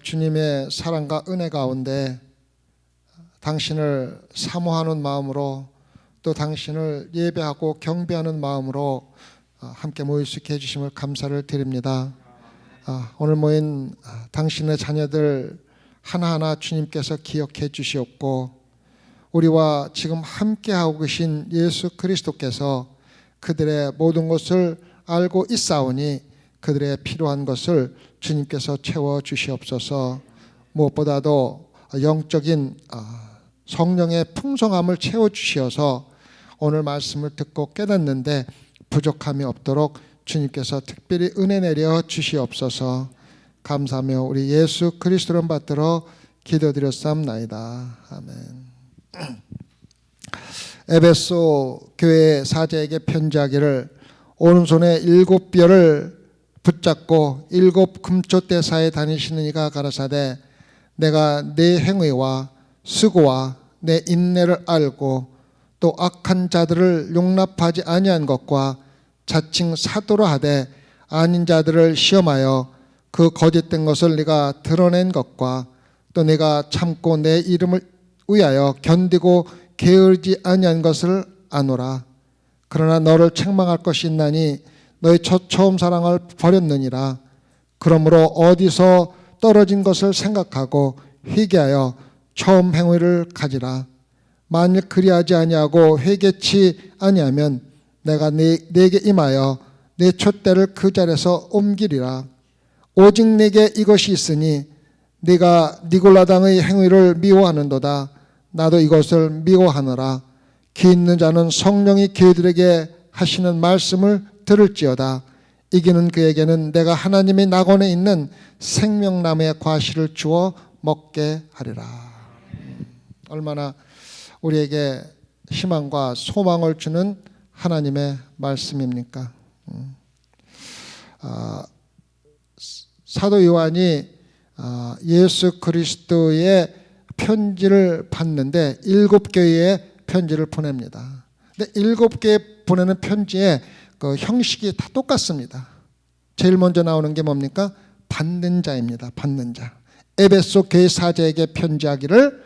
주님의 사랑과 은혜 가운데 당신을 사모하는 마음으로 또 당신을 예배하고 경배하는 마음으로 함께 모일 수 있게 해주심을 감사를 드립니다. 오늘 모인 당신의 자녀들 하나하나 주님께서 기억해 주시옵고 우리와 지금 함께하고 계신 예수 그리스도께서 그들의 모든 것을 알고 있사오니 그들의 필요한 것을 주님께서 채워 주시옵소서. 무엇보다도 영적인 성령의 풍성함을 채워 주시어서 오늘 말씀을 듣고 깨닫는데 부족함이 없도록 주님께서 특별히 은혜 내려 주시옵소서. 감사하며 우리 예수 그리스도를 받들어 기도드렸사옵나이다. 아멘. 에베소 교회 사제에게 편지하기를 오른손에 7뼈를 붙잡고 7 금초대사에 다니시는 이가 가라사대 내가 내 행위와 수고와 내 인내를 알고 또 악한 자들을 용납하지 아니한 것과 자칭 사도라 하되 아닌 자들을 시험하여 그 거짓된 것을 네가 드러낸 것과 또 네가 참고 내 이름을 위하여 견디고 게으르지 아니한 것을 아노라. 그러나 너를 책망할 것이 있나니 너의 처음 사랑을 버렸느니라. 그러므로 어디서 떨어진 것을 생각하고 회개하여 처음 행위를 가지라. 만일 그리하지 아니하고 회개치 아니하면 내가 네게 임하여 내 촛대를 그 자리에서 옮기리라. 오직 네게 이것이 있으니 네가 니골라당의 행위를 미워하는도다. 나도 이것을 미워하노라. 귀 있는 자는 성령이 그들에게 하시는 말씀을 들을지어다. 이기는 그에게는 내가 하나님의 낙원에 있는 생명나무의 과실을 주어 먹게 하리라. 얼마나 우리에게 희망과 소망을 주는 하나님의 말씀입니까? 사도 요한이 예수 그리스도의 편지를 받는데 7교회에 편지를 보냅니다. 근데 7교회에 보내는 편지의 그 형식이 다 똑같습니다. 제일 먼저 나오는 게 뭡니까? 받는 자입니다. 받는 자. 에베소 교회 사제에게 편지하기를,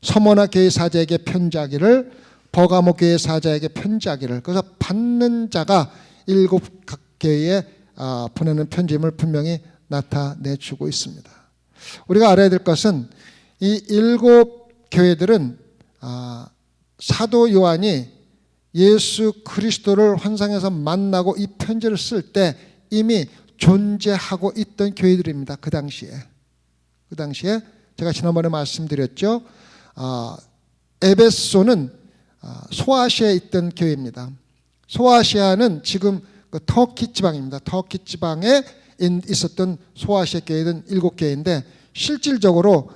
서머나 교회 사제에게 편지하기를, 버가모 교회 사제에게 편지하기를. 그래서 받는 자가 7교회에 보내는 편지임을 분명히 나타내주고 있습니다. 우리가 알아야 될 것은 이 7교회들은 사도 요한이 예수 그리스도를 환상에서 만나고 이 편지를 쓸 때 이미 존재하고 있던 교회들입니다. 그 당시에 제가 지난번에 말씀드렸죠. 에베소는 소아시아에 있던 교회입니다. 소아시아는 지금 그 터키 지방입니다. 터키 지방에 있었던 소아시아 교회는 7교회인데 실질적으로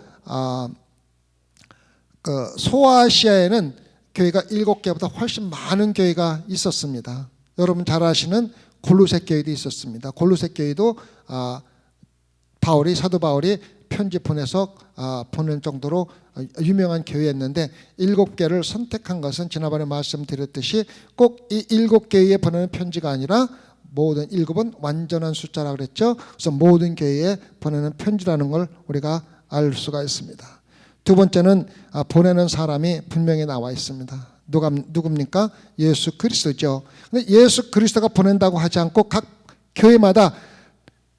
그 소아시아에는 교회가 7개보다 훨씬 많은 교회가 있었습니다. 여러분 잘 아시는 골로새 교회도 있었습니다. 골로새 교회도 사도 바울이 편지 보내서 보낸 정도로 유명한 교회였는데 7개를 선택한 것은 지난번에 말씀드렸듯이 꼭 이 7교회에 보내는 편지가 아니라 모든 7은 완전한 숫자라고 그랬죠. 그래서 모든 교회에 보내는 편지라는 걸 우리가 알 수가 있습니다. 두 번째는 보내는 사람이 분명히 나와 있습니다. 누굽니까? 예수 그리스도죠. 근데 예수 그리스도가 보낸다고 하지 않고 각 교회마다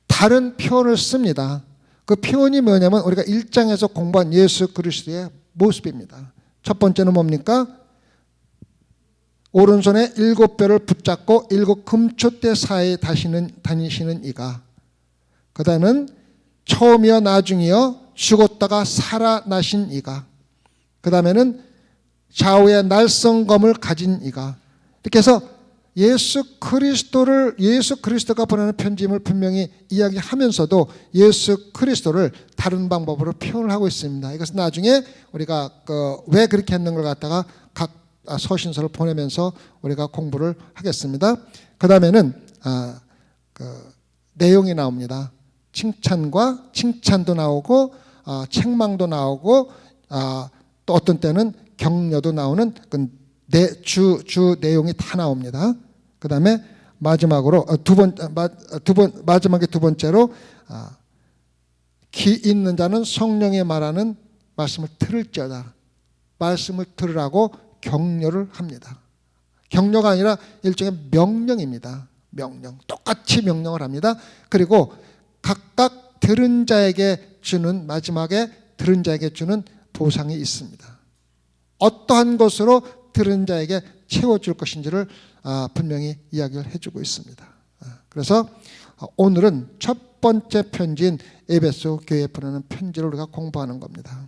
다른 표현을 씁니다. 그 표현이 뭐냐면 우리가 1장에서 공부한 예수 그리스도의 모습입니다. 첫 번째는 뭡니까? 오른손에 7뼈를 붙잡고 7 금초대 사이에 다니시는 이가. 그 다음은 처음이여 나중이여 죽었다가 살아나신 이가. 그 다음에는 좌우의 날성검을 가진 이가. 이렇게 해서 예수 그리스도가 보내는 편지임을 분명히 이야기하면서도 예수 그리스도를 다른 방법으로 표현을 하고 있습니다. 이것은 나중에 우리가 왜 그렇게 했는 걸 갖다가 각 서신서를 보내면서 우리가 공부를 하겠습니다. 그 다음에는 내용이 나옵니다. 칭찬도 나오고 책망도 나오고 또 어떤 때는 격려도 나오는 주 내용이 다 나옵니다. 그 다음에 마지막으로 마지막에 두 번째로 귀 있는 자는 성령의 말하는 말씀을 들을지어다. 말씀을 들으라고 격려를 합니다. 격려가 아니라 일종의 명령입니다. 명령. 똑같이 명령을 합니다. 그리고 각각 들은 자에게 주는, 마지막에 들은 자에게 주는 보상이 있습니다. 어떠한 것으로 들은 자에게 채워줄 것인지를 분명히 이야기를 해주고 있습니다. 그래서 오늘은 첫 번째 편지인 에베소 교회에 보내는 편지를 우리가 공부하는 겁니다.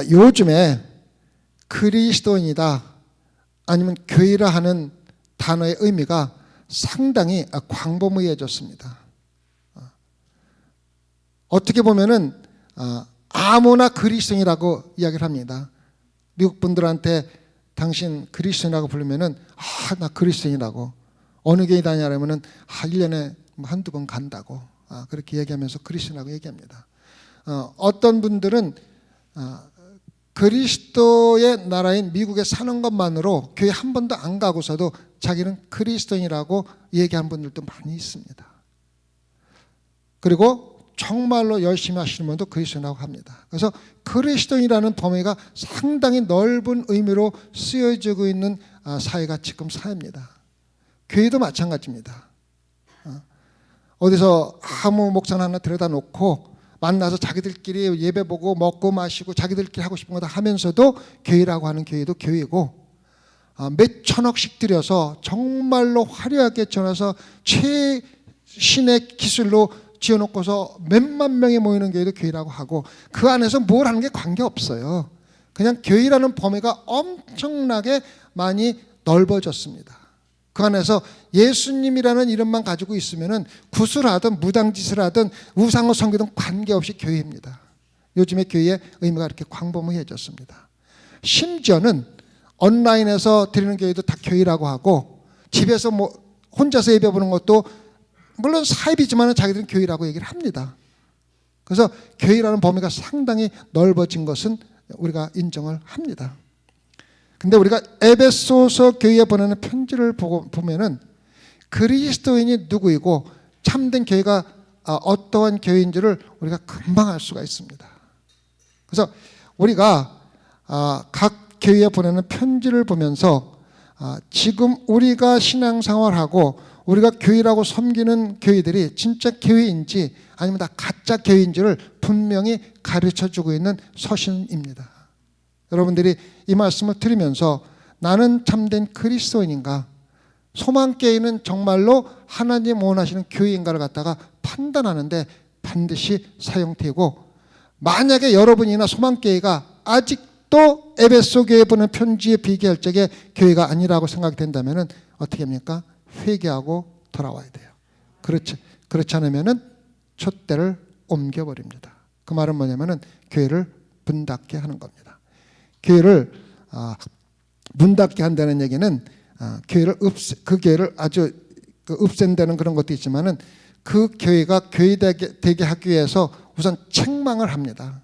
요즘에 그리스도인이다 아니면 교회라 하는 단어의 의미가 상당히 광범위해졌습니다. 어떻게 보면은 아무나 그리스도인이라고 이야기를 합니다. 미국 분들한테 당신 그리스도인이라고 부르면은 나 그리스도인이라고. 어느 교회 다니냐면은 1년에 한두 번 간다고 그렇게 얘기하면서 그리스도인이라고 얘기합니다. 어떤 분들은 그리스도의 나라인 미국에 사는 것만으로 교회 한 번도 안 가고서도 자기는 그리스도인이라고 얘기하는 분들도 많이 있습니다. 그리고 정말로 열심히 하시는 분도 그리스도인이라고 합니다. 그래서 그리스도인이라는 범위가 상당히 넓은 의미로 쓰여지고 있는 사회가 지금 사회입니다. 교회도 마찬가지입니다. 어디서 아무 목사나 하나 데려다 놓고 만나서 자기들끼리 예배 보고 먹고 마시고 자기들끼리 하고 싶은 거 다 하면서도 교회라고 하는 교회도 교회고, 몇 천억씩 들여서 정말로 화려하게 전해서 최신의 기술로 지어놓고서 몇만 명이 모이는 교회도 교회라고 하고, 그 안에서 뭘 하는 게 관계없어요. 그냥 교회라는 범위가 엄청나게 많이 넓어졌습니다. 그 안에서 예수님이라는 이름만 가지고 있으면은 구슬하든 무당짓을 하든 우상을 섬기든 관계없이 교회입니다. 요즘에 교회의 의미가 이렇게 광범위해졌습니다. 심지어는 온라인에서 드리는 교회도 다 교회라고 하고, 집에서 혼자서 예배 보는 것도 물론 사입이지만 자기들은 교회라고 얘기를 합니다. 그래서 교회라는 범위가 상당히 넓어진 것은 우리가 인정을 합니다. 근데 우리가 에베소서 교회에 보내는 편지를 보면은 그리스도인이 누구이고 참된 교회가 어떠한 교회인지를 우리가 금방 알 수가 있습니다. 그래서 우리가 각 교회에 보내는 편지를 보면서 지금 우리가 신앙생활하고 우리가 교회라고 섬기는 교회들이 진짜 교회인지 아니면 다 가짜 교회인지를 분명히 가르쳐주고 있는 서신입니다. 여러분들이 이 말씀을 들으면서 나는 참된 그리스도인인가, 소망교회는 정말로 하나님 원하시는 교회인가를 갖다가 판단하는데 반드시 사용되고, 만약에 여러분이나 소망교회가 아직도 에베소 교회에 보낸 편지에 비교할 적에 교회가 아니라고 생각이 된다면 어떻게 합니까? 회개하고 돌아와야 돼요. 그렇지 않으면 촛대를 옮겨버립니다. 그 말은 뭐냐면은 교회를 문 닫게 하는 겁니다. 교회를 문 닫게 한다는 얘기는 그 교회를 아주 없앤다는 그런 것도 있지만은 그 교회가 교회 되게 하기 위해서 우선 책망을 합니다.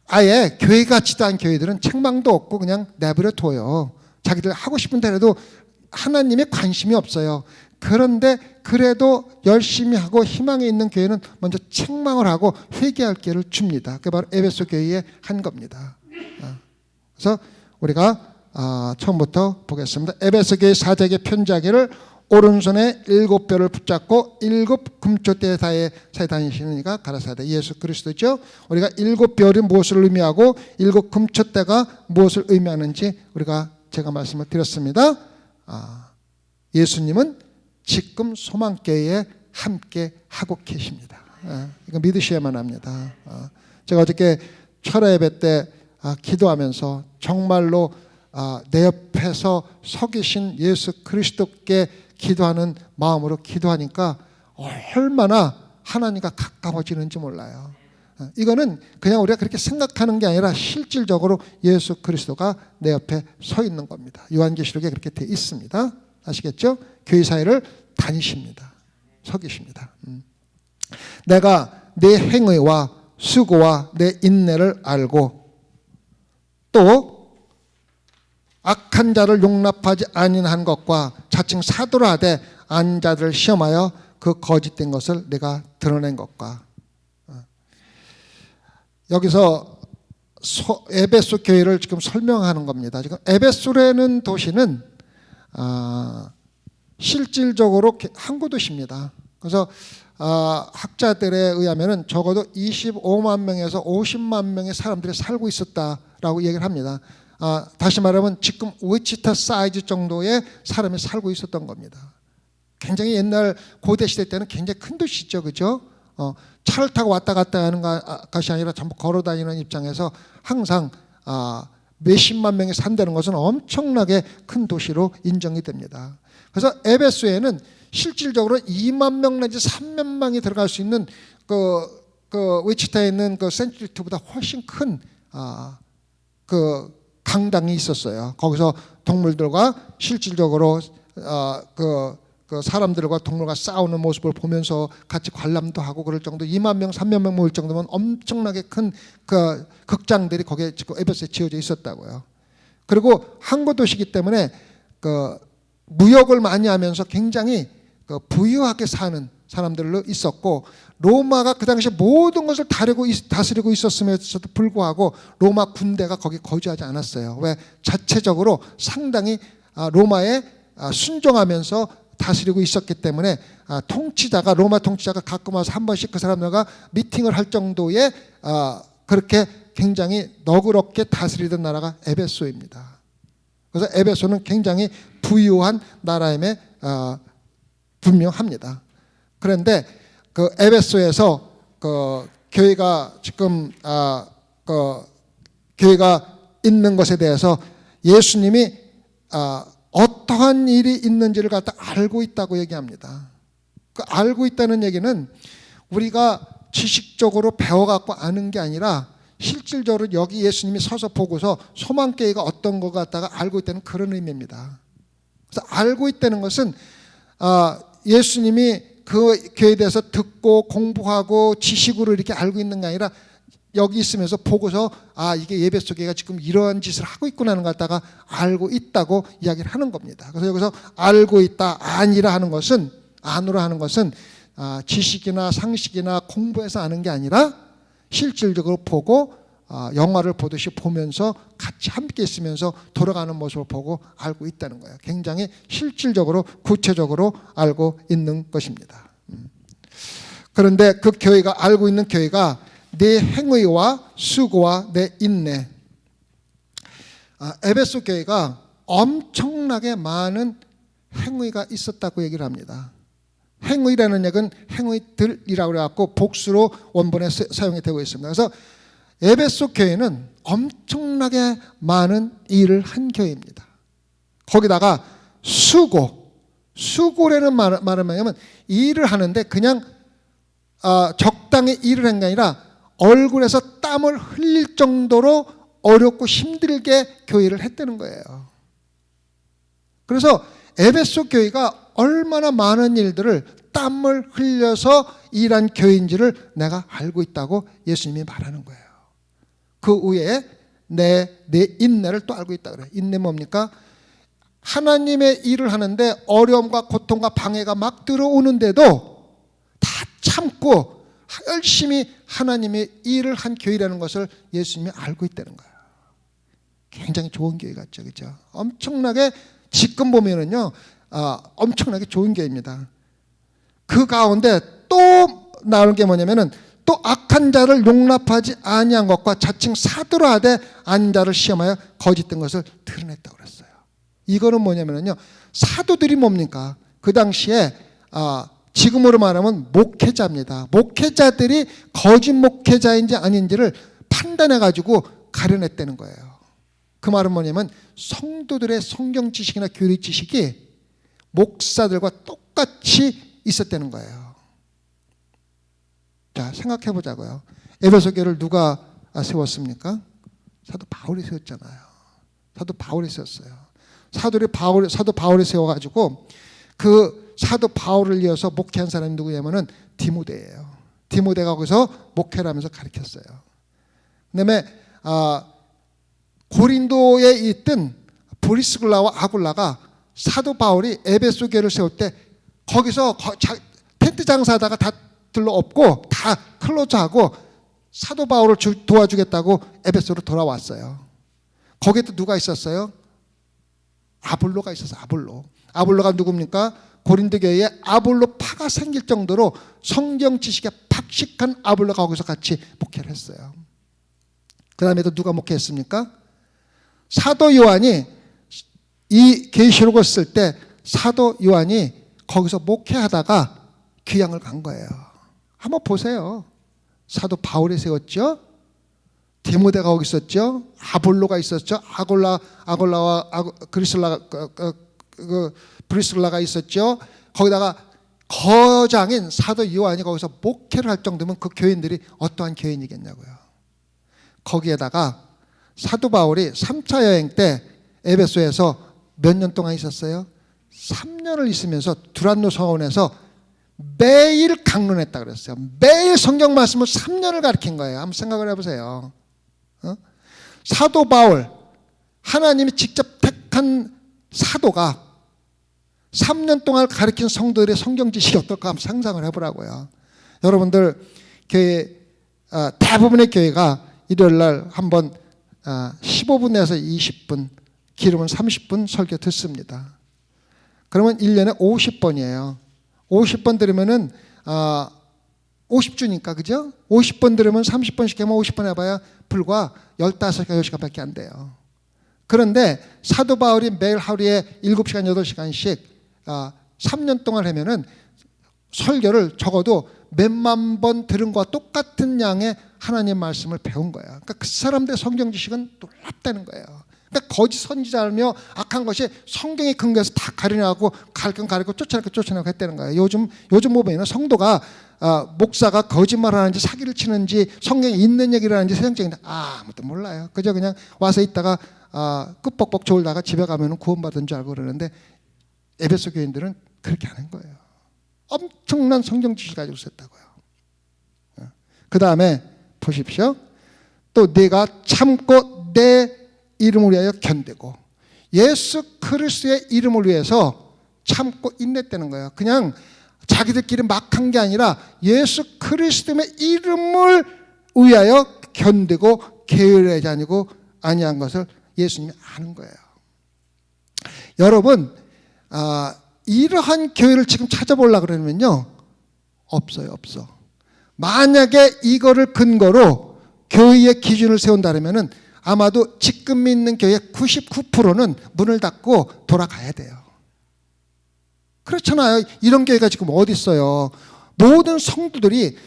아예 교회 같지도 않은 교회들은 책망도 없고 그냥 내버려 둬요. 자기들 하고 싶은 대로도 하나님의 관심이 없어요. 그런데 그래도 열심히 하고 희망이 있는 교회는 먼저 책망을 하고 회개할 기회를 줍니다. 그게 바로 에베소 교회에 한 겁니다. 그래서 우리가 처음부터 보겠습니다. 에베소 교회 사제에게 편지하기를 오른손에 7뼈를 붙잡고 7 금초대 사이에 다니시는 이가 가라사대. 예수 그리스도죠. 우리가 7뼈이 무엇을 의미하고 7 금초대가 무엇을 의미하는지 제가 말씀을 드렸습니다. 예수님은 지금 소망교회에 함께 하고 계십니다. 이거 믿으셔야만 합니다. 제가 어저께 철야 예배 때 기도하면서 정말로 내 옆에서 서 계신 예수 그리스도께 기도하는 마음으로 기도하니까 얼마나 하나님과 가까워지는지 몰라요. 이거는 그냥 우리가 그렇게 생각하는 게 아니라 실질적으로 예수 그리스도가 내 옆에 서 있는 겁니다. 요한계시록에 그렇게 돼 있습니다. 아시겠죠? 교회 사회를 다니십니다. 서 계십니다. 내가 내 행위와 수고와 내 인내를 알고 또 악한 자를 용납하지 아니한 것과 자칭 사도라 하되 안 자들을 시험하여 그 거짓된 것을 내가 드러낸 것과 여기서 에베소 교회를 지금 설명하는 겁니다. 지금 에베소라는 도시는 실질적으로 항구 도시입니다. 그래서 학자들에 의하면은 적어도 25만 명에서 50만 명의 사람들이 살고 있었다라고 얘기를 합니다. 다시 말하면 지금 위치타 사이즈 정도의 사람이 살고 있었던 겁니다. 굉장히 옛날 고대 시대 때는 굉장히 큰 도시죠, 그죠? 차를 타고 왔다 갔다 하는 것이 아니라 전부 걸어 다니는 입장에서 항상 몇십만 명이 산다는 것은 엄청나게 큰 도시로 인정이 됩니다. 그래서 에베소에는 실질적으로 2만 명 내지 3만 명이 들어갈 수 있는 그 위치타에 있는 그 센트리트보다 훨씬 큰 그 강당이 있었어요. 거기서 동물들과 실질적으로 그 사람들과 동물과 싸우는 모습을 보면서 같이 관람도 하고 그럴 정도 2만 명, 3만 명 모일 정도면 엄청나게 큰 그 극장들이 거기에 지금 에베소에 지어져 있었다고요. 그리고 항구 도시이기 때문에 그 무역을 많이 하면서 굉장히 그 부유하게 사는 사람들로 있었고 로마가 그 당시에 모든 것을 다스리고 있었음에도 불구하고 로마 군대가 거기 거주하지 않았어요. 왜? 자체적으로 상당히 로마에 순종하면서 다스리고 있었기 때문에 로마 통치자가 가끔 와서 한 번씩 그 사람들과 미팅을 할 정도의 그렇게 굉장히 너그럽게 다스리던 나라가 에베소입니다. 그래서 에베소는 굉장히 부유한 나라임에 분명합니다. 그런데 그 에베소에서 그 교회가 지금 그 교회가 있는 것에 대해서 예수님이 어떠한 일이 있는지를 갖다 알고 있다고 얘기합니다. 그 알고 있다는 얘기는 우리가 지식적으로 배워갖고 아는 게 아니라 실질적으로 여기 예수님이 서서 보고서 소망교회가 어떤 것 같다가 알고 있다는 그런 의미입니다. 그래서 알고 있다는 것은 예수님이 그 교회에 대해서 듣고 공부하고 지식으로 이렇게 알고 있는 게 아니라 여기 있으면서 보고서 이게 에베소 교회가 지금 이러한 짓을 하고 있구나 하는 걸 갖다가 알고 있다고 이야기를 하는 겁니다. 그래서 여기서 알고 있다, 아니라 하는 것은 안으로 하는 것은 지식이나 상식이나 공부해서 아는 게 아니라 실질적으로 보고 영화를 보듯이 보면서 같이 함께 있으면서 돌아가는 모습을 보고 알고 있다는 거예요. 굉장히 실질적으로 구체적으로 알고 있는 것입니다. 그런데 그 교회가 알고 있는 교회가 내 행위와 수고와 내 인내. 에베소 교회가 엄청나게 많은 행위가 있었다고 얘기를 합니다. 행위라는 얘기는 행위들이라고 해갖고 복수로 원본에 사용이 되고 있습니다. 그래서 에베소 교회는 엄청나게 많은 일을 한 교회입니다. 거기다가 수고라는 말은 뭐냐면 일을 하는데 그냥 적당히 일을 한 게 아니라 얼굴에서 땀을 흘릴 정도로 어렵고 힘들게 교회를 했다는 거예요. 그래서 에베소 교회가 얼마나 많은 일들을 땀을 흘려서 일한 교회인지를 내가 알고 있다고 예수님이 말하는 거예요. 그 위에 내 인내를 또 알고 있다 그래요. 인내 뭡니까? 하나님의 일을 하는데 어려움과 고통과 방해가 막 들어오는데도 다 참고 열심히 하나님의 일을 한 교회라는 것을 예수님이 알고 있다는 거예요. 굉장히 좋은 교회 같죠, 그렇죠? 엄청나게 지금 보면은요, 엄청나게 좋은 교회입니다. 그 가운데 또 나오는 게 뭐냐면은 또 악한 자를 용납하지 아니한 것과 자칭 사도로 하되 아닌 자를 시험하여 거짓된 것을 드러냈다고 그랬어요. 이거는 뭐냐면요, 사도들이 뭡니까? 그 당시에 지금으로 말하면 목회자입니다. 목회자들이 거짓 목회자인지 아닌지를 판단해가지고 가려냈다는 거예요. 그 말은 뭐냐면 성도들의 성경 지식이나 교리 지식이 목사들과 똑같이 있었다는 거예요. 자, 생각해 보자고요. 에베소 교회를 누가 세웠습니까? 사도 바울이 세웠잖아요. 사도 바울이 세웠어요. 사도 바울이 세워가지고 그 사도 바울을 이어서 목회한 사람이 누구냐면은 디모데예요. 디모데가 거기서 목회를 하면서 가르쳤어요. 그다음에 고린도에 있던 브리스글라와 아굴라가 사도 바울이 에베소 교회를 세울 때 거기서 텐트 장사하다가 다 들러엎고 다 클로즈하고 사도 바울을 도와주겠다고 에베소로 돌아왔어요. 거기에 또 누가 있었어요? 아볼로가 있었어요. 아볼로가 누굽니까? 고린도 교회에 아볼로파가 생길 정도로 성경 지식에 박식한 아볼로가 거기서 같이 목회를 했어요. 그 다음에 또 누가 목회했습니까? 사도 요한이 이 계시록을 쓸 때 사도 요한이 거기서 목회하다가 귀향을 간 거예요. 한번 보세요. 사도 바울이 세웠죠. 디모데가 거기 있었죠. 아볼로가 있었죠. 아골라와 브리슬라가 있었죠. 거기다가 거장인 사도 요한이 거기서 목회를 할 정도면 그 교인들이 어떠한 교인이겠냐고요. 거기에다가 사도 바울이 3차 여행 때 에베소에서 몇 년 동안 있었어요? 3년을 있으면서 두란노 성원에서 매일 강론했다 그랬어요. 매일 성경 말씀을 3년을 가르친 거예요. 한번 생각을 해보세요. 사도 바울, 하나님이 직접 택한 사도가 3년 동안 가르친 성도들의 성경 지식이 어떨까 한번 상상을 해보라고요. 여러분들 교회 대부분의 교회가 일요일 날 한번 15분에서 20분, 길으면 30분 설교 듣습니다. 그러면 1년에 50번이에요. 50번 들으면은 50주니까 그죠? 50번 들으면 30번씩 하면 50번 해봐야 불과 15시간, 10시간밖에 안 돼요. 그런데 사도 바울이 매일 하루에 7시간, 8시간씩 3년 동안 하면은 설교를 적어도 몇만 번 들은 것과 똑같은 양의 하나님 말씀을 배운 거예요. 그러니까 그 사람들의 성경 지식은 놀랍다는 거예요. 그러니까 거짓 선지자라며 악한 것이 성경의 근거에서 다 가려내고 가르고 쫓아내고 했다는 거예요. 요즘 보면은 성도가 목사가 거짓말하는지 사기를 치는지 성경에 있는 얘기를 하는지 세상적인 아무것도 몰라요. 그저 그냥 와서 있다가 끝뻑뻑 졸다가 집에 가면은 구원받은 줄 알고 그러는데 에베소 교인들은 그렇게 하는 거예요. 엄청난 성경 지식 가지고 있었다고요. 그 다음에 보십시오. 또 내가 참고 내 이름을 위하여 견디고, 예수 그리스도의 이름을 위해서 참고 인냈다는 거예요. 그냥 자기들끼리 막 한 게 아니라 예수 그리스도의 이름을 위하여 견디고 게으르지 아니고 아니한 것을 예수님이 아는 거예요. 여러분 이러한 교회를 지금 찾아보려고 그러면요 없어요. 만약에 이거를 근거로 교회의 기준을 세운다면은 아마도 지금 있는 교회 99%는 문을 닫고 돌아가야 돼요. 그렇잖아요. 이런 교회가 지금 어디 있어요? 모든 성도들이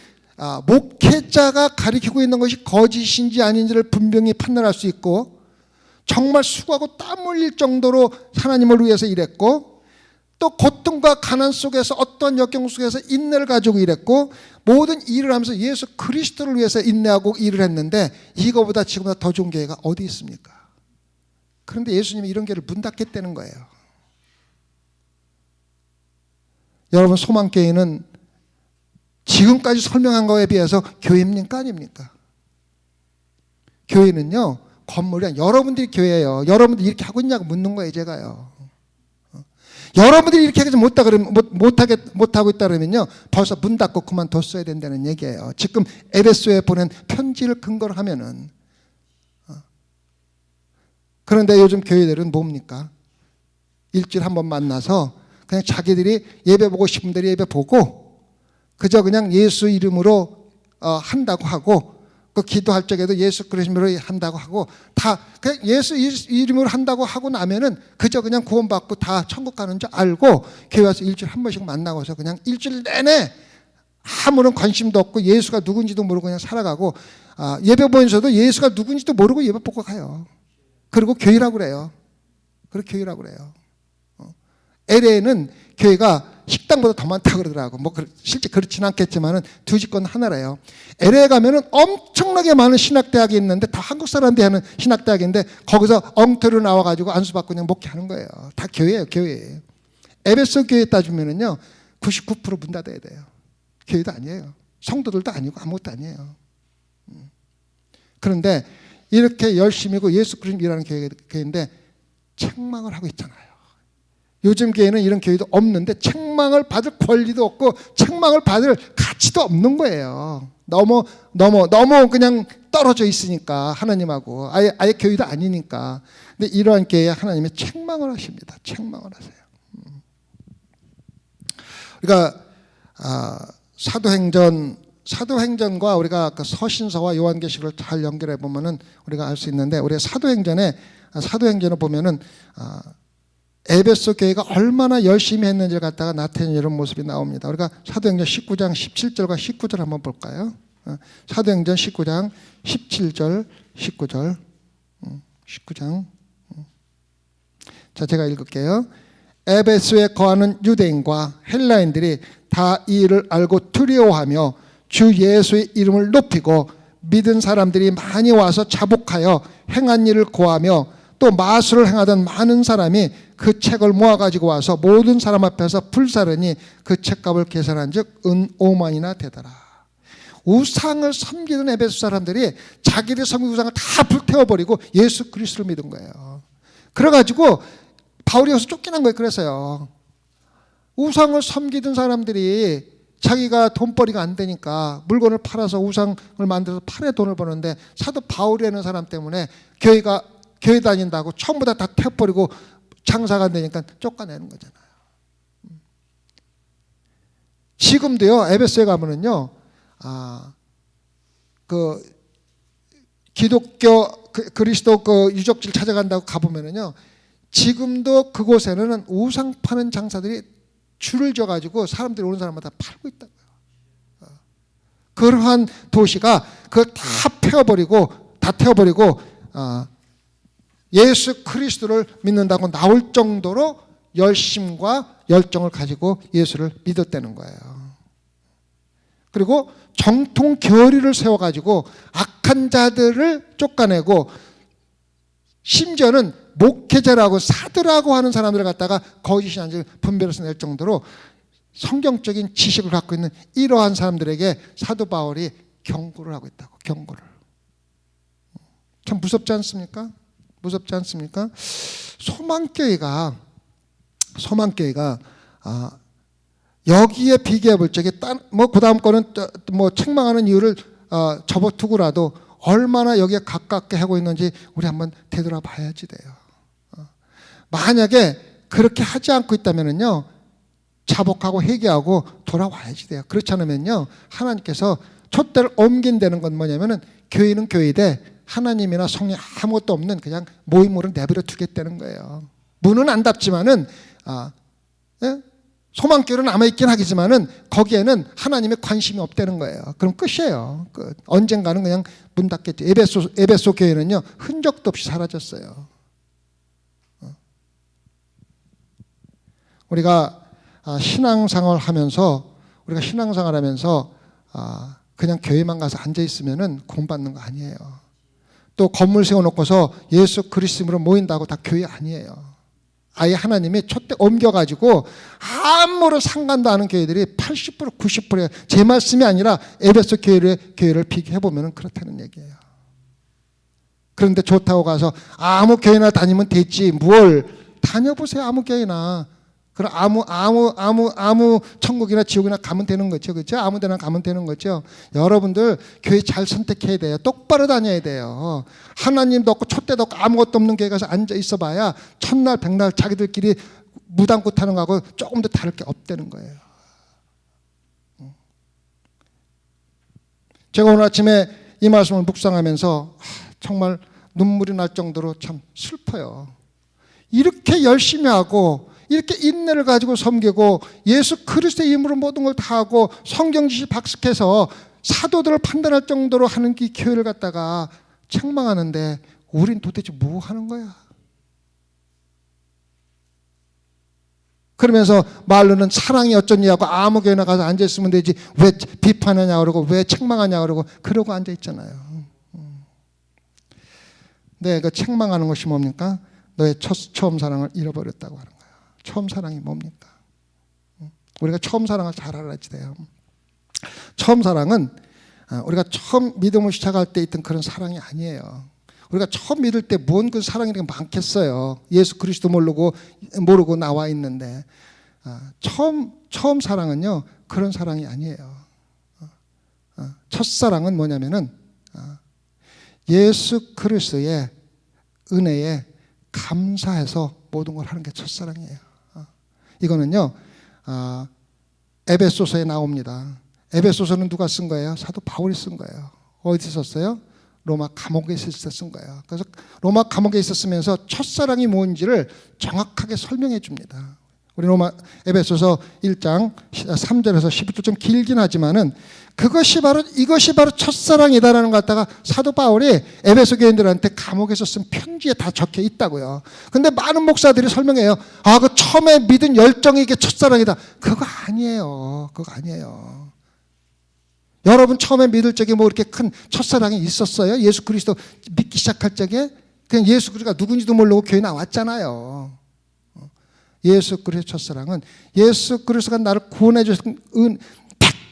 목회자가 가리키고 있는 것이 거짓인지 아닌지를 분명히 판단할 수 있고, 정말 수고하고 땀 흘릴 정도로 하나님을 위해서 일했고, 또 고통과 가난 속에서 어떤 역경 속에서 인내를 가지고 일했고, 모든 일을 하면서 예수 그리스도를 위해서 인내하고 일을 했는데 이거보다 지금보다 더 좋은 교회가 어디 있습니까? 그런데 예수님이 이런 교회를 문 닫겠다는 거예요. 여러분 소망교회는 지금까지 설명한 거에 비해서 교회입니까 아닙니까? 교회는요 건물이 아니라 여러분들이 교회예요. 여러분들이 이렇게 하고 있냐고 묻는 거예요. 제가요. 여러분들이 이렇게 하지 못하고 있다 그러면요 벌써 문 닫고 그만뒀어야 된다는 얘기예요. 지금 에베소에 보낸 편지를 근거로 하면은. 그런데 요즘 교회들은 뭡니까? 일주일에 한 번 만나서 그냥 자기들이 예배 보고 싶은 대로 예배 보고 그저 그냥 예수 이름으로 한다고 하고, 그 기도할 적에도 예수 그리스도로 한다고 하고, 다 그냥 예수 이름으로 한다고 하고 나면은 그저 그냥 구원받고 다 천국 가는 줄 알고 교회 와서 일주일에 한 번씩 만나고서 그냥 일주일 내내 아무런 관심도 없고 예수가 누군지도 모르고 그냥 살아가고, 예배 보면서도 예수가 누군지도 모르고 예배 보고 가요. 그리고 교회라고 그래요. LA는 교회가 식당보다 더 많다고 그러더라고. 뭐 실제 그렇지는 않겠지만은 두 집권 하나래요. LA 가면은 엄청나게 많은 신학대학이 있는데 다 한국 사람들이 하는 신학대학인데 거기서 엉터리로 나와가지고 안수받고 그냥 목회하는 거예요. 다 교회예요, 교회. 에베소 교회 따지면은요 99% 문 닫아야 돼요. 교회도 아니에요. 성도들도 아니고 아무것도 아니에요. 그런데 이렇게 열심히고 예수 그리스도 일하는 교회인데 책망을 하고 있잖아요. 요즘 교회는 이런 교회도 없는데 책망을 받을 권리도 없고 책망을 받을 가치도 없는 거예요. 너무 그냥 떨어져 있으니까 하나님하고 아예 교회도 아니니까. 근데 이러한 교회에 하나님이 책망을 하십니다. 책망을 하세요. 그러니까 사도행전과 우리가 그 서신서와 요한계시록을 잘 연결해 보면은 우리가 알 수 있는데, 우리가 사도행전을 보면은 에베소 교회가 얼마나 열심히 했는지를 갖다가 나타내는 이런 모습이 나옵니다. 우리가 사도행전 19장 17절과 19절 한번 볼까요? 사도행전 19장 17절 19절 19장. 자, 제가 읽을게요. 에베소에 거하는 유대인과 헬라인들이 다 이 일을 알고 두려워하며 주 예수의 이름을 높이고 믿은 사람들이 많이 와서 자복하여 행한 일을 고하며 또 마술을 행하던 많은 사람이 그 책을 모아가지고 와서 모든 사람 앞에서 불사르니 그 책값을 계산한 즉 은 5만이나 되더라. 우상을 섬기는 에베소 사람들이 자기들 섬기는 우상을 다 불태워버리고 예수 그리스도를 믿은 거예요. 그래가지고 바울이 여기서 쫓겨난 거예요. 그래서요, 우상을 섬기던 사람들이 자기가 돈벌이가 안 되니까 물건을 팔아서 우상을 만들어서 팔에 돈을 버는데, 사도 바울이라는 사람 때문에 교회 다닌다고 전부 다 태워버리고 장사가 안 되니까 쫓아내는 거잖아요. 지금도요, 에베소에 가면은요, 그 기독교 그리스도 그 유적지를 찾아간다고 가보면은요, 지금도 그곳에는 우상 파는 장사들이 줄을 져가지고 사람들이 오는 사람마다 팔고 있다고요. 그러한 도시가 그걸 다 태워버리고 예수 그리스도를 믿는다고 나올 정도로 열심과 열정을 가지고 예수를 믿었다는 거예요. 그리고 정통 교리를 세워가지고 악한 자들을 쫓아내고, 심지어는 목회자라고 사도라고 하는 사람들을 갖다가 거짓이란 줄 분별해서 낼 정도로 성경적인 지식을 갖고 있는 이러한 사람들에게 사도 바울이 경고를 하고 있다고. 경고를. 참 무섭지 않습니까? 무섭지 않습니까? 소망교회가 여기에 비교해 볼 적에 그 다음 거는 책망하는 이유를 접어두고라도 얼마나 여기에 가깝게 하고 있는지 우리 한번 되돌아봐야지 돼요. 만약에 그렇게 하지 않고 있다면요, 자복하고 회개하고 돌아와야지 돼요. 그렇지 않으면요, 하나님께서 촛대를 옮긴다는 건 뭐냐면은 교회는 교회되 하나님이나 성령 아무것도 없는 그냥 모임으로 내버려 두겠다는 거예요. 문은 안 닫지만은 소망교회는 남아있긴 하겠지만은 거기에는 하나님의 관심이 없다는 거예요. 그럼 끝이에요. 끝. 언젠가는 그냥 문 닫겠죠. 에베소 교회는요, 흔적도 없이 사라졌어요. 우리가 신앙생활을 하면서 그냥 교회만 가서 앉아 있으면은 구원받는 거 아니에요. 또 건물 세워놓고서 예수 그리스도로 모인다고 다 교회 아니에요. 아예 하나님이 촛대 옮겨가지고 아무런 상관도 않은 교회들이 80% 90%예요. 제 말씀이 아니라 에베소 교회를 비교해보면 그렇다는 얘기예요. 그런데 좋다고 가서 아무 교회나 다니면 됐지, 뭘 다녀보세요. 아무 교회나. 그럼 아무 천국이나 지옥이나 가면 되는 거죠. 그렇죠? 아무 데나 가면 되는 거죠. 여러분들 교회 잘 선택해야 돼요. 똑바로 다녀야 돼요. 하나님도 없고 촛대도 없고 아무것도 없는 교회 가서 앉아 있어 봐야 첫날 백날 자기들끼리 무당구 타는 거하고 조금 더 다를 게 없다는 거예요. 제가 오늘 아침에 이 말씀을 묵상하면서 정말 눈물이 날 정도로 참 슬퍼요. 이렇게 열심히 하고 이렇게 인내를 가지고 섬기고 예수 그리스도의 이름으로 모든 걸 다 하고 성경 지식 박식해서 사도들을 판단할 정도로 하는 이 교회를 갖다가 책망하는데 우린 도대체 뭐 하는 거야? 그러면서 말로는 사랑이 어쩌냐고 아무 교회나 가서 앉아있으면 되지 왜 비판하냐 그러고 왜 책망하냐 그러고 앉아있잖아요. 네, 그 책망하는 것이 뭡니까? 너의 처음 사랑을 잃어버렸다고 하는 거예요. 처음 사랑이 뭡니까? 우리가 처음 사랑을 잘 알아야 돼요. 처음 사랑은 우리가 처음 믿음을 시작할 때 있던 그런 사랑이 아니에요. 우리가 처음 믿을 때 뭔 그 사랑이 이렇게 많겠어요. 예수 그리스도 모르고 나와 있는데 처음 사랑은요 그런 사랑이 아니에요. 첫사랑은 뭐냐면은 예수 그리스도의 은혜에 감사해서 모든 걸 하는 게 첫사랑이에요. 이거는요 에베소서에 나옵니다. 에베소서는 누가 쓴 거예요? 사도 바울이 쓴 거예요. 어디서 썼어요? 로마 감옥에 있을 때 쓴 거예요. 그래서 로마 감옥에 있었으면서 첫사랑이 뭔지를 정확하게 설명해 줍니다. 우리 에베소서 1장 3절에서 11절 좀 길긴 하지만은 이것이 바로 첫사랑이다라는 걸 갖다가 사도 바울이 에베소 교인들한테 감옥에서 쓴 편지에 다 적혀 있다고요. 근데 많은 목사들이 설명해요. 그 처음에 믿은 열정이 이게 첫사랑이다. 그거 아니에요. 여러분 처음에 믿을 적에 뭐 이렇게 큰 첫사랑이 있었어요? 예수 그리스도 믿기 시작할 적에 그냥 예수 그리스도가 누군지도 모르고 교회 나왔잖아요. 예수 그리스도의 첫사랑은 예수 그리스도가 나를 구원해 주신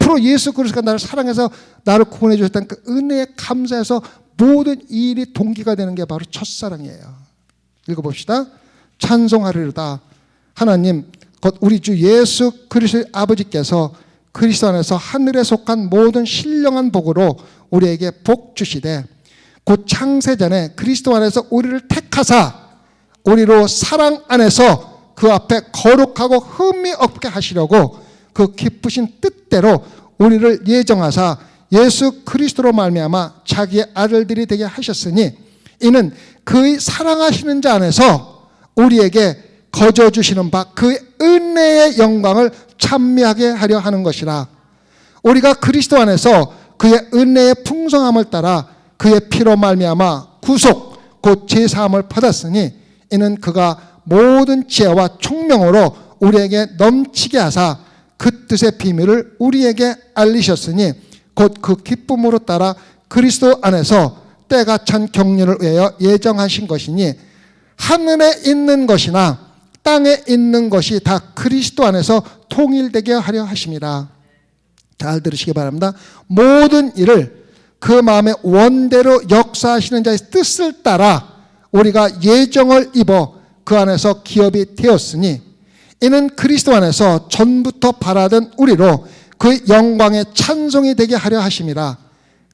100% 예수 그리스도가 나를 사랑해서 나를 구원해 주셨다는 그 은혜에 감사해서 모든 일이 동기가 되는 게 바로 첫사랑이에요. 읽어봅시다. 찬송하리로다. 하나님 곧 우리 주 예수 그리스도의 아버지께서 그리스도 안에서 하늘에 속한 모든 신령한 복으로 우리에게 복 주시되 곧 창세전에 그리스도 안에서 우리를 택하사 우리로 사랑 안에서 그 앞에 거룩하고 흠이 없게 하시려고 그 기쁘신 뜻대로 우리를 예정하사 예수 그리스도로 말미암아 자기의 아들들이 되게 하셨으니 이는 그의 사랑하시는 자 안에서 우리에게 거저 주시는 바 그의 은혜의 영광을 찬미하게 하려 하는 것이라. 우리가 그리스도 안에서 그의 은혜의 풍성함을 따라 그의 피로 말미암아 구속 곧 제사함을 받았으니 이는 그가 모든 지혜와 총명으로 우리에게 넘치게 하사 그 뜻의 비밀을 우리에게 알리셨으니 곧 그 기쁨으로 따라 그리스도 안에서 때가 찬 경륜을 위하여 예정하신 것이니 하늘에 있는 것이나 땅에 있는 것이 다 그리스도 안에서 통일되게 하려 하심이라. 잘 들으시기 바랍니다. 모든 일을 그 마음의 원대로 역사하시는 자의 뜻을 따라 우리가 예정을 입어 그 안에서 기업이 되었으니 이는 그리스도 안에서 전부터 바라던 우리로 그 영광의 찬송이 되게 하려 하심이라.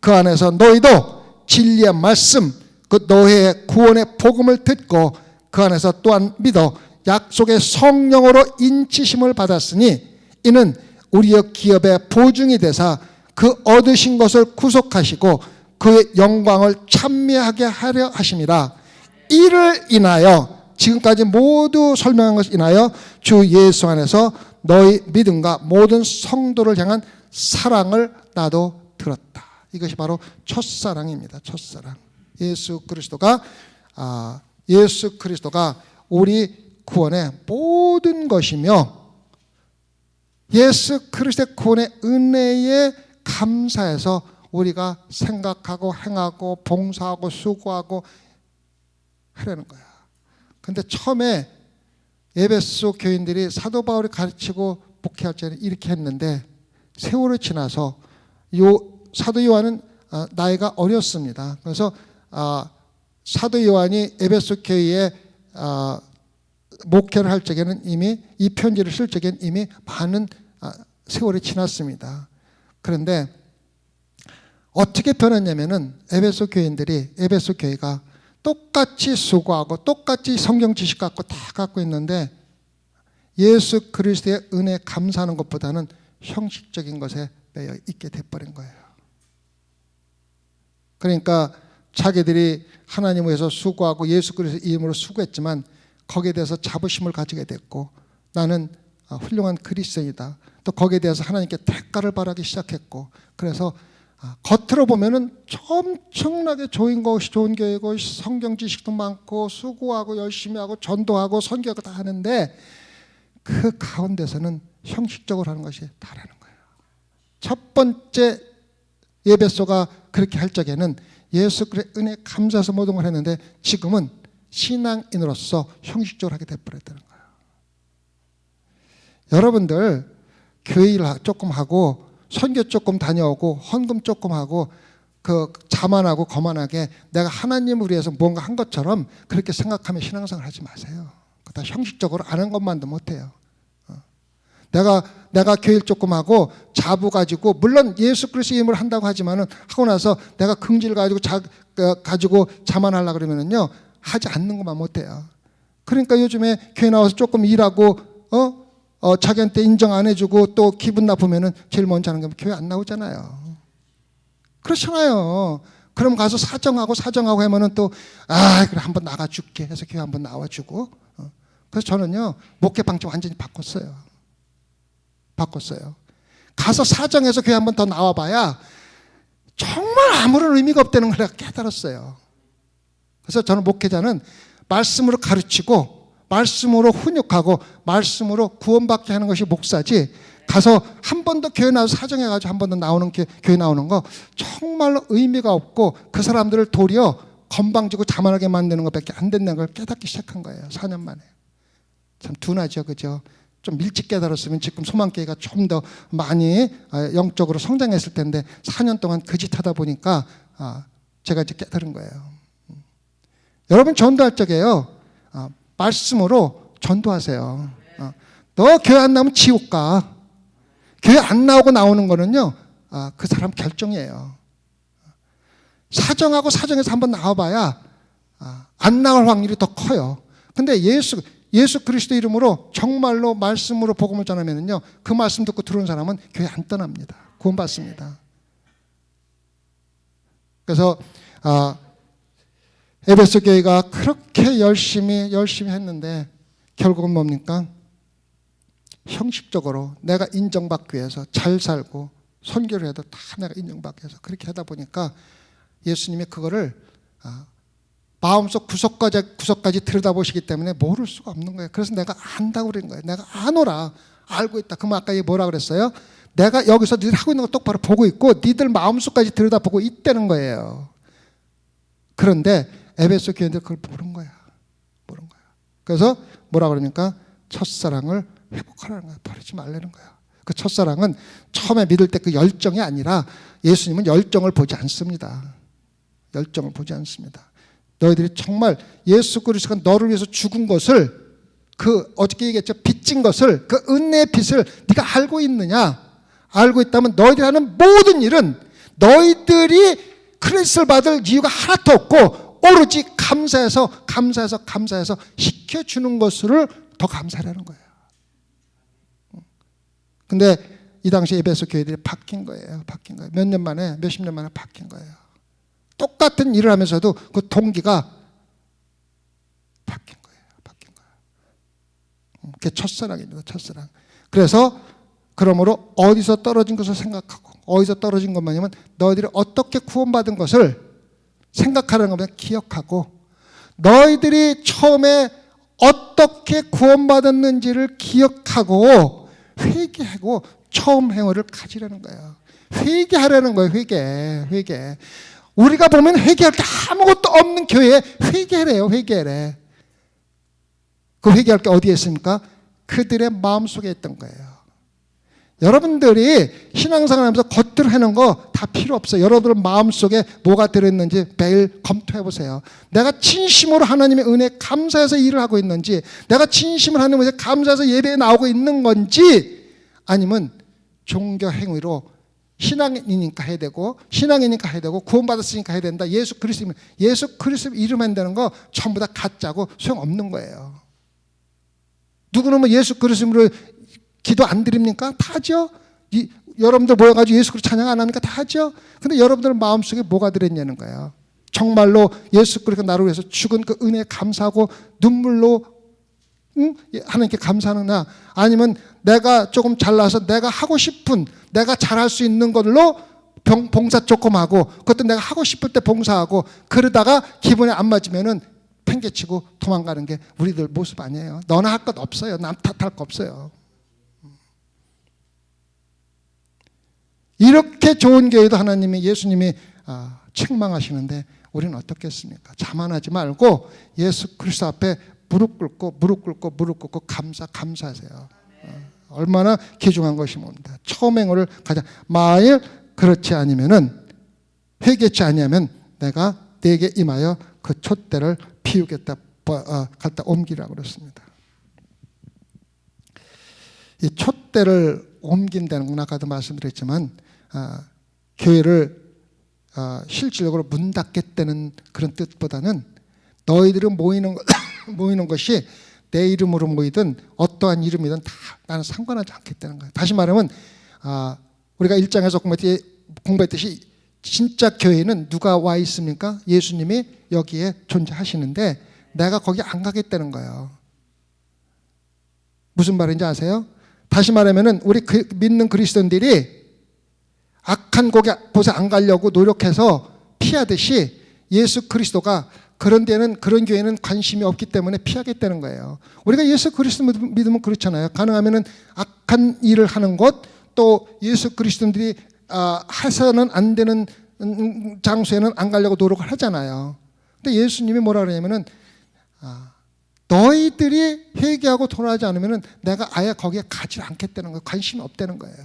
그 안에서 너희도 진리의 말씀 그 너희의 구원의 복음을 듣고 그 안에서 또한 믿어 약속의 성령으로 인치심을 받았으니 이는 우리의 기업의 보증이 되사 그 얻으신 것을 구속하시고 그의 영광을 찬미하게 하려 하심이라. 이를 인하여 지금까지 모두 설명한 것을 인하여 주 예수 안에서 너희 믿음과 모든 성도를 향한 사랑을 나도 들었다. 이것이 바로 첫사랑입니다. 첫사랑. 예수 그리스도가 우리 구원의 모든 것이며 예수 그리스도의 구원의 은혜에 감사해서 우리가 생각하고 행하고 봉사하고 수고하고 하려는 거야. 근데 처음에 에베소 교인들이 사도 바울이 가르치고 목회할 때는 이렇게 했는데 세월이 지나서 사도 요한은 나이가 어렸습니다. 그래서 사도 요한이 에베소 교회에 목회를 할 적에는 이미 이 편지를 쓸 적에는 이미 많은 세월이 지났습니다. 그런데 어떻게 변했냐면은 에베소 교회가 똑같이 수고하고 똑같이 성경 지식 갖고 다 갖고 있는데 예수 그리스도의 은혜에 감사하는 것보다는 형식적인 것에 매여 있게 돼버린 거예요. 그러니까 자기들이 하나님을 위해서 수고하고 예수 그리스도 이름으로 수고했지만 거기에 대해서 자부심을 가지게 됐고 나는 훌륭한 그리스도인이다. 또 거기에 대해서 하나님께 대가를 바라기 시작했고 그래서 겉으로 보면은 엄청나게 좋은 교회고 성경 지식도 많고 수고하고 열심히 하고 전도하고 선교하고 다 하는데 그 가운데서는 형식적으로 하는 것이 다라는 거예요. 첫 번째 에베소가 그렇게 할 적에는 예수 그리스도의 은혜에 감사해서 모든 걸 했는데 지금은 신앙인으로서 형식적으로 하게 돼버렸다는 거예요. 여러분들 교회 일 조금 하고 선교 조금 다녀오고 헌금 조금 하고 자만하고 거만하게 내가 하나님을 위해서 뭔가 한 것처럼 그렇게 생각하며 신앙생활 하지 마세요. 다 형식적으로 아는 것만도 못해요. 내가 교일 조금 하고 자부 가지고, 물론 예수 그리스도 이름을 한다고 하지만은 하고 나서 내가 긍지를 가지고 자만하려고 그러면은요, 하지 않는 것만 못해요. 그러니까 요즘에 교회 나와서 조금 일하고 자기한테 인정 안 해주고 또 기분 나쁘면은 제일 먼저 하는 게 교회 안 나오잖아요. 그렇잖아요. 그럼 가서 사정하고 하면은 또 그래 한번 나가줄게 해서 교회 한번 나와주고. 그래서 저는요, 목회 방침 완전히 바꿨어요. 가서 사정해서 교회 한번 더 나와봐야 정말 아무런 의미가 없다는 걸 내가 깨달았어요. 그래서 저는 목회자는 말씀으로 가르치고 말씀으로 훈육하고 말씀으로 구원받게 하는 것이 목사지, 가서 한 번 더 교회 나와서 사정해가지고 한 번 더 나오는 교회 나오는 거 정말로 의미가 없고 그 사람들을 도리어 건방지고 자만하게 만드는 것밖에 안 된다는 걸 깨닫기 시작한 거예요. 4년 만에. 참 둔하죠, 그죠? 좀 일찍 깨달았으면 지금 소망교회가 좀 더 많이 영적으로 성장했을 텐데 4년 동안 그 짓 하다 보니까 제가 이제 깨달은 거예요. 여러분 전도할 적에요, 말씀으로 전도하세요. 너 교회 안 나오면 지옥 가. 교회 안 나오고 나오는 거는요, 그 사람 결정이에요. 사정해서 한번 나와봐야 안 나올 확률이 더 커요. 근데 예수 그리스도 이름으로 정말로 말씀으로 복음을 전하면은요, 그 말씀 듣고 들어온 사람은 교회 안 떠납니다. 구원받습니다. 그래서 에베소 교회가 그렇게 열심히 했는데 결국은 뭡니까? 형식적으로 내가 인정받기 위해서 잘 살고 선교를 해도 다 내가 인정받기 위해서 그렇게 하다 보니까 예수님이 그거를 마음속 구석까지 들여다보시기 때문에 모를 수가 없는 거예요. 그래서 내가 안다고 그러는 거예요. 내가 아노라, 알고 있다. 그러면 아까 뭐라 그랬어요? 내가 여기서 니들 하고 있는 거 똑바로 보고 있고 니들 마음속까지 들여다보고 있다는 거예요. 그런데 에베소 교인들 그걸 모른 거야. 그래서 뭐라 그러니까 첫사랑을 회복하라는 거야. 버리지 말라는 거야. 그 첫사랑은 처음에 믿을 때 그 열정이 아니라, 예수님은 열정을 보지 않습니다. 너희들이 정말 예수 그리스도가 너를 위해서 죽은 것을, 어저께 얘기했죠, 빚진 것을, 그 은혜의 빚을 네가 알고 있느냐? 알고 있다면 너희들이 하는 모든 일은 너희들이 크레딧을 받을 이유가 하나도 없고 오로지 감사해서 시켜주는 것을 더 감사하라는 거예요. 근데 이 당시 에베소 교회들이 바뀐 거예요. 몇십 년 만에 바뀐 거예요. 똑같은 일을 하면서도 그 동기가 바뀐 거예요. 그게 첫사랑입니다. 그래서 그러므로 어디서 떨어진 것을 생각하고, 어디서 떨어진 것만이면 너희들이 어떻게 구원받은 것을 생각하는 것만 기억하고, 너희들이 처음에 어떻게 구원받았는지를 기억하고 회개하고 처음 행위를 가지라는 거예요. 회개하라는 거예요. 회개. 우리가 보면 회개할 게 아무것도 없는 교회에 회개래요. 그 회개할 게 어디에 있습니까? 그들의 마음속에 있던 거예요. 여러분들이 신앙생활 하면서 겉으로 하는 거 다 필요 없어요. 여러분들 마음속에 뭐가 들어있는지 매일 검토해 보세요. 내가 진심으로 하나님의 은혜에 감사해서 일을 하고 있는지, 내가 진심으로 하나님의 은혜에 감사해서 예배에 나오고 있는 건지, 아니면 종교 행위로 신앙이니까 해야 되고 구원받았으니까 해야 된다. 예수 그리스도 이름 한다는 거 전부 다 가짜고 소용없는 거예요. 누구는 뭐 예수 그리스도로 기도 안 드립니까? 다 하죠. 여러분들 모여가지고 예수 그리스도 찬양 안 합니까? 다 하죠. 근데 여러분들 마음속에 뭐가 들었냐는 거예요. 정말로 예수 그리스도 나를 위해서 죽은 그 은혜에 감사하고 눈물로 하나님께 감사하느냐, 아니면 내가 조금 잘나서 내가 하고 싶은, 내가 잘할 수 있는 걸로 봉사 조금 하고, 그것도 내가 하고 싶을 때 봉사하고, 그러다가 기분에 안 맞으면은 팽개치고 도망가는 게 우리들 모습 아니에요. 너나 할 것 없어요. 남 탓할 거 없어요. 이렇게 좋은 교회도 예수님이 책망하시는데 우리는 어떻겠습니까? 자만하지 말고 예수 그리스도 앞에 무릎 꿇고 감사하세요. 얼마나 귀중한 것이 뭡니다. 처음 행위를 가자. 만일 그렇지 않으면은 회개치 아니하면 내가 네게 임하여 그 촛대를 피우겠다, 갖다 옮기라고 그랬습니다. 이 촛대를 옮긴다는 건 아까도 말씀드렸지만 교회를 실질적으로 문 닫겠다는 그런 뜻보다는 너희들은 모이는 것이 내 이름으로 모이든 어떠한 이름이든 다 나는 상관하지 않겠다는 거예요. 다시 말하면 우리가 1장에서 공부했듯이 진짜 교회는 누가 와 있습니까? 예수님이 여기에 존재하시는데 내가 거기 안 가겠다는 거예요. 무슨 말인지 아세요? 다시 말하면 우리 믿는 그리스도인들이 악한 곳에 안 가려고 노력해서 피하듯이 예수 그리스도가 그런 데는, 그런 교회는 관심이 없기 때문에 피하겠다는 거예요. 우리가 예수 그리스도 믿으면 그렇잖아요. 가능하면 악한 일을 하는 곳, 또 예수 그리스도인들이 해서는 안 되는 장소에는 안 가려고 노력을 하잖아요. 근데 예수님이 뭐라 그러냐면은 너희들이 회개하고 돌아오지 않으면은 내가 아예 거기에 가지 않겠다는 거예요. 관심이 없다는 거예요.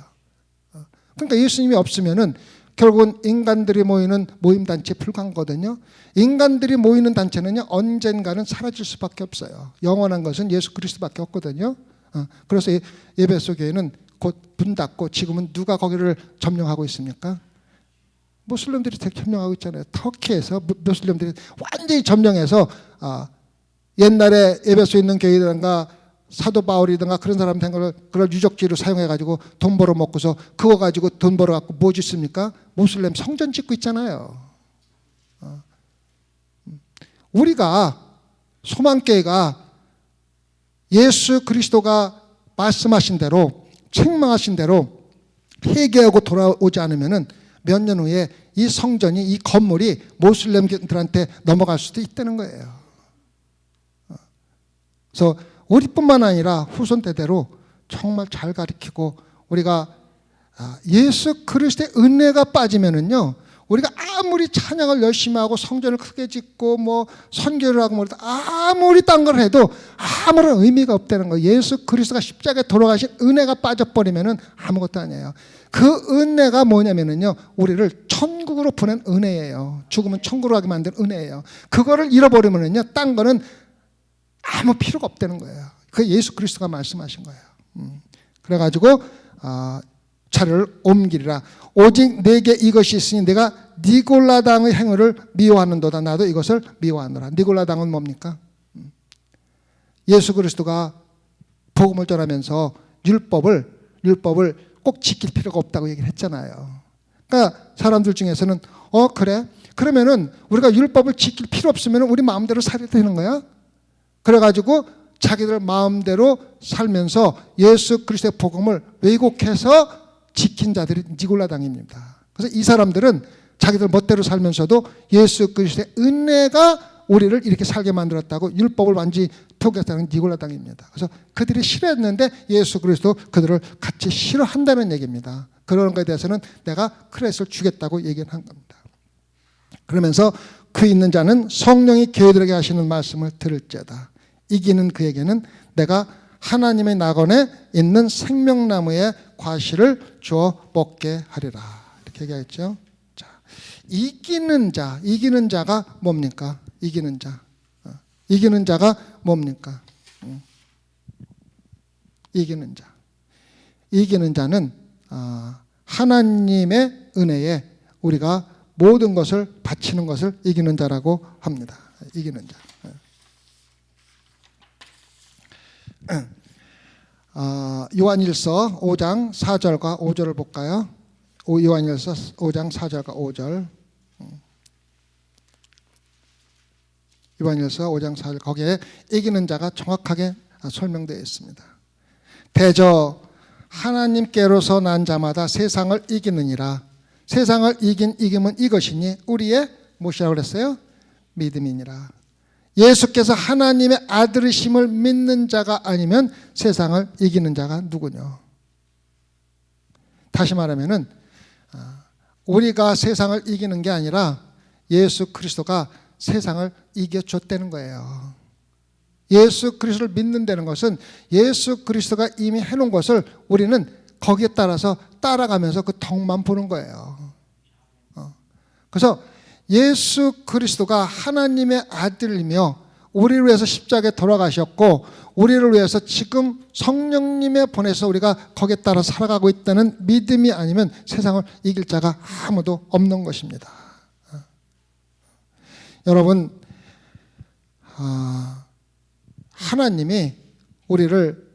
그러니까 예수님이 없으면은 결국은 인간들이 모이는 모임단체에 불과한 거거든요. 인간들이 모이는 단체는요, 언젠가는 사라질 수밖에 없어요. 영원한 것은 예수 그리스도밖에 없거든요. 그래서 에베소 교회는 곧 문 닫고 지금은 누가 거기를 점령하고 있습니까? 무슬림들이 되게 점령하고 있잖아요. 터키에서 무슬림들이 완전히 점령해서 옛날에 에베소에 있는 교회들과 사도 바울이든가 그런 사람 된 걸 그걸 유적지로 사용해가지고 돈 벌어 먹고서 그거 가지고 돈 벌어 갖고 뭐 짓습니까? 모슬렘 성전 짓고 있잖아요. 우리가 소망교회가 예수 그리스도가 말씀하신 대로 책망하신 대로 회개하고 돌아오지 않으면은 몇 년 후에 이 성전이, 이 건물이 모슬렘들한테 넘어갈 수도 있다는 거예요. 그래서 우리뿐만 아니라 후손 대대로 정말 잘 가르치고 우리가 예수 그리스도의 은혜가 빠지면은요, 우리가 아무리 찬양을 열심히 하고 성전을 크게 짓고 뭐 선교를 하고 뭐 아무리 딴 걸 해도 아무런 의미가 없다는 거예요. 예수 그리스도가 십자가에 돌아가신 은혜가 빠져버리면은 아무것도 아니에요. 그 은혜가 뭐냐면은요, 우리를 천국으로 보낸 은혜예요. 죽으면 천국으로 가게 만든 은혜예요. 그거를 잃어버리면은요, 딴 거는 아무 필요가 없다는 거예요. 그 예수 그리스도가 말씀하신 거예요. 그래가지고 차를 옮기리라. 오직 내게 이것이 있으니 내가 니골라당의 행위를 미워하는도다. 나도 이것을 미워하노라. 니골라당은 뭡니까? 예수 그리스도가 복음을 전하면서 율법을 꼭 지킬 필요가 없다고 얘기를 했잖아요. 그러니까 사람들 중에서는 그래? 그러면은 우리가 율법을 지킬 필요 없으면 우리 마음대로 살아야 되는 거야? 그래가지고 자기들 마음대로 살면서 예수 그리스도의 복음을 왜곡해서 지킨 자들이 니골라당입니다. 그래서 이 사람들은 자기들 멋대로 살면서도 예수 그리스도의 은혜가 우리를 이렇게 살게 만들었다고 율법을 완전히 포기했다는 니골라당입니다. 그래서 그들이 싫어했는데 예수 그리스도 그들을 같이 싫어한다는 얘기입니다. 그런 것에 대해서는 내가 크레스를 주겠다고 얘기한 겁니다. 그러면서 그 있는 자는 성령이 교회들에게 하시는 말씀을 들을지어다. 이기는 그에게는 내가 하나님의 낙원에 있는 생명나무의 과실을 주어 먹게 하리라. 이렇게 얘기했죠. 자, 이기는 자가 뭡니까? 이기는 자가 뭡니까? 이기는 자는 하나님의 은혜에 우리가 모든 것을 바치는 것을 이기는 자라고 합니다. 이기는 자. 요한일서 5장 4절과 5절을 볼까요? 요한일서 5장 4절과 5절. 요한일서 5장 4절, 거기에 이기는 자가 정확하게 설명되어 있습니다. 대저 하나님께로서 난 자마다 세상을 이기느니라. 세상을 이긴 이김은 이것이니 우리의 무엇이라고 그랬어요? 믿음이니라. 예수께서 하나님의 아들이심을 믿는 자가 아니면 세상을 이기는 자가 누구냐? 다시 말하면은 우리가 세상을 이기는 게 아니라 예수 그리스도가 세상을 이겨줬다는 거예요. 예수 그리스도를 믿는다는 것은 예수 그리스도가 이미 해놓은 것을 우리는 거기에 따라서 따라가면서 그 덕만 보는 거예요. 그래서 예수 그리스도가 하나님의 아들이며 우리를 위해서 십자가에 돌아가셨고 우리를 위해서 지금 성령님의 보내서 우리가 거기에 따라 살아가고 있다는 믿음이 아니면 세상을 이길 자가 아무도 없는 것입니다. 여러분, 하나님이 우리를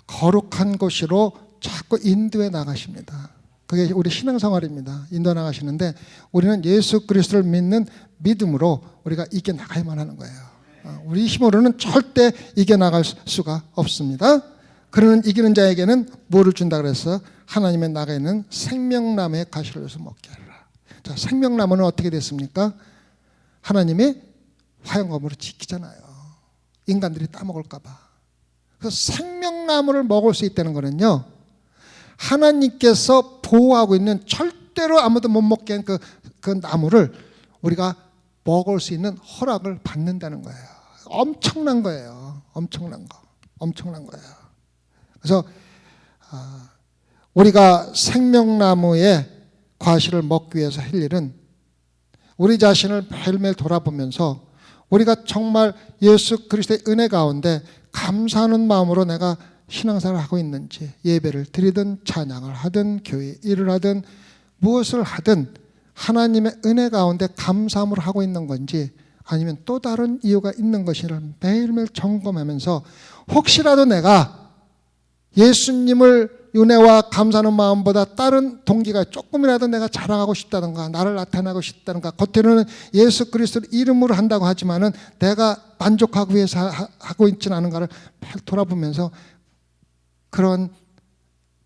거룩한 곳으로 자꾸 인도해 나가십니다. 그게 우리 신앙생활입니다. 인도해 나가시는데 우리는 예수 그리스도를 믿는 믿음으로 우리가 이겨나가야만 하는 거예요. 우리 힘으로는 절대 이겨나갈 수가 없습니다. 그러는 이기는 자에게는 뭐를 준다 그랬어? 하나님의 나가 있는 생명나무의 가시를 줘서 먹게 하라. 자, 생명나무는 어떻게 됐습니까? 하나님이 화영검으로 지키잖아요. 인간들이 따먹을까 봐. 그래서 생명나무를 먹을 수 있다는 거는요, 하나님께서 보호하고 있는 절대로 아무도 못 먹게 한 그 나무를 우리가 먹을 수 있는 허락을 받는다는 거예요. 엄청난 거예요. 엄청난 거예요. 그래서 우리가 생명나무의 과실을 먹기 위해서 할 일은 우리 자신을 매일매일 돌아보면서 우리가 정말 예수 그리스도의 은혜 가운데 감사하는 마음으로 내가 신앙생활을 하고 있는지, 예배를 드리든 찬양을 하든 교회 일을 하든 무엇을 하든 하나님의 은혜 가운데 감사함으로 하고 있는 건지 아니면 또 다른 이유가 있는 것인지를 매일매일 점검하면서 혹시라도 내가 예수님을 은혜와 감사하는 마음보다 다른 동기가 조금이라도 내가 자랑하고 싶다든가 나를 나타내고 싶다든가 겉으로는 예수 그리스도를 이름으로 한다고 하지만은 내가 만족하기 위해서 하고 있지는 않은가를 돌아보면서 그런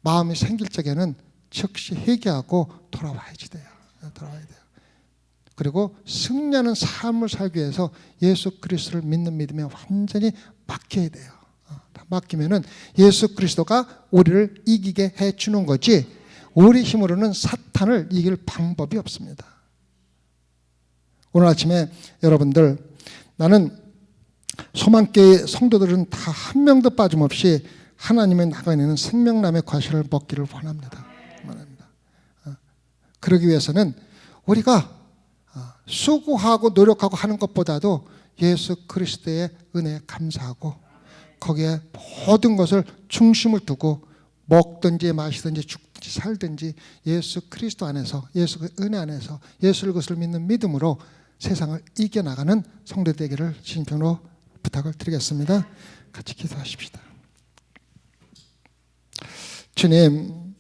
마음이 생길 적에는 즉시 회개하고 돌아와야지 돼요. 그리고 승리하는 삶을 살기 위해서 예수 그리스도를 믿는 믿음에 완전히 맡겨야 돼요. 맡기면은 예수 그리스도가 우리를 이기게 해주는 거지 우리 힘으로는 사탄을 이길 방법이 없습니다. 오늘 아침에 여러분들, 나는 소망교회 성도들은 다 한 명도 빠짐없이 하나님의 나가 있는 생명나무의 과실을 먹기를 원합니다. 그러기 위해서는 우리가 수고하고 노력하고 하는 것보다도 예수 그리스도의 은혜에 감사하고 거기에 모든 것을 중심을 두고 먹든지 마시든지 죽든지 살든지 예수 그리스도 안에서, 예수 그 은혜 안에서 예수를 것을 믿는 믿음으로 세상을 이겨나가는 성도 되기를 진심으로 부탁을 드리겠습니다. 같이 기도하십시다. 주님,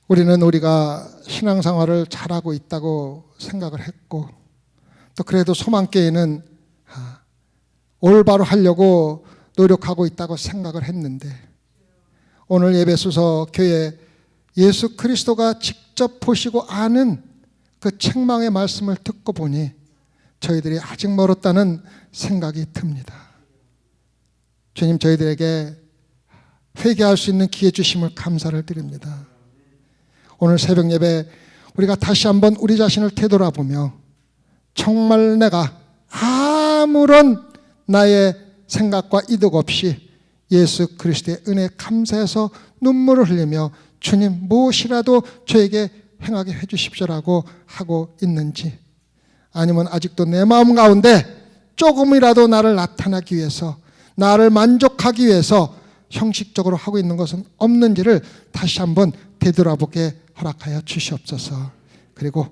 우리는 우리가 신앙생활을 잘하고 있다고 생각을 했고 또 그래도 소망교회는 올바로 하려고 노력하고 있다고 생각을 했는데 오늘 예배소서 교회 예수 그리스도가 직접 보시고 아는 그 책망의 말씀을 듣고 보니 저희들이 아직 멀었다는 생각이 듭니다. 주님, 저희들에게 회개할 수 있는 기회 주심을 감사를 드립니다. 오늘 새벽 예배 우리가 다시 한번 우리 자신을 되돌아보며 정말 내가 아무런 나의 생각과 이득 없이 예수 그리스도의 은혜에 감사해서 눈물을 흘리며 주님 무엇이라도 저에게 행하게 해주십시오라고 하고 있는지, 아니면 아직도 내 마음 가운데 조금이라도 나를 나타나기 위해서, 나를 만족하기 위해서 형식적으로 하고 있는 것은 없는지를 다시 한번 되돌아보게 허락하여 주시옵소서. 그리고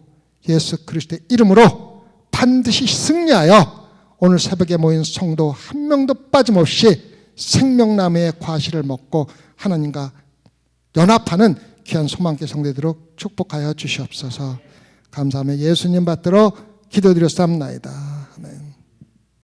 예수 그리스도의 이름으로 반드시 승리하여 오늘 새벽에 모인 성도 한 명도 빠짐없이 생명나무의 과실을 먹고 하나님과 연합하는 귀한 소망교회 성도되도록 축복하여 주시옵소서. 감사하며 예수님 받들어 기도드렸사옵나이다.